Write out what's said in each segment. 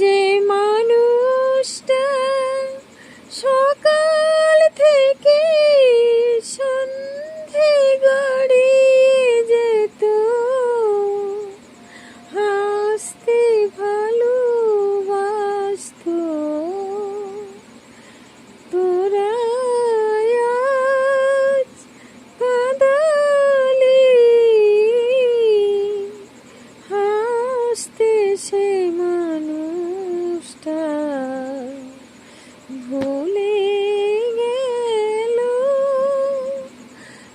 যে মানুষটা সকাল থেকে সন্ধে গড়িয়ে যেত, হাসতে ভালোবাসতো, তোরা আজ কাঁদালি, হাসতে সে মানুষটা ভুলে গেল।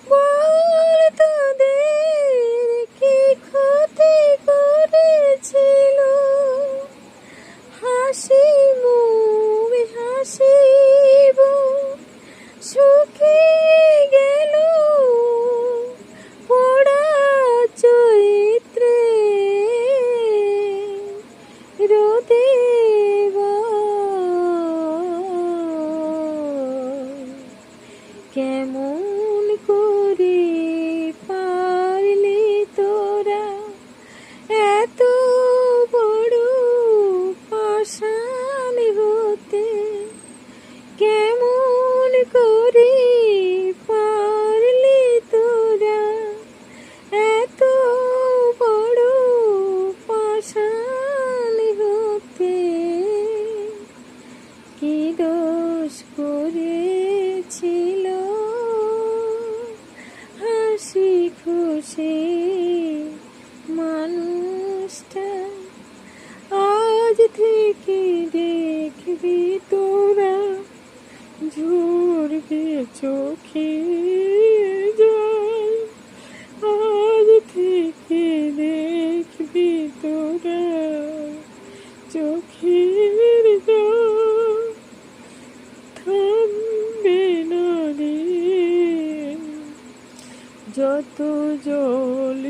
বল তোদের কি ক্ষতি করেছিল, হাসি মুখ হাসিব শুকিয়ে গেল পোড়া চৈত্রে রোদে। কেমন করে পারলি তোরা এত বড় পাষাণ হতে, কেমন করে পারলি তোরা এত বড় পাষাণ হতে, কি দোষ করেছিল হাসি খুশি মানুষটা, আজ থেকে দেখবি তোরা ঝরবে চোখে জল, আজ থেকে দেখবি তোরা চোখের জল থামবে না রে। যত জল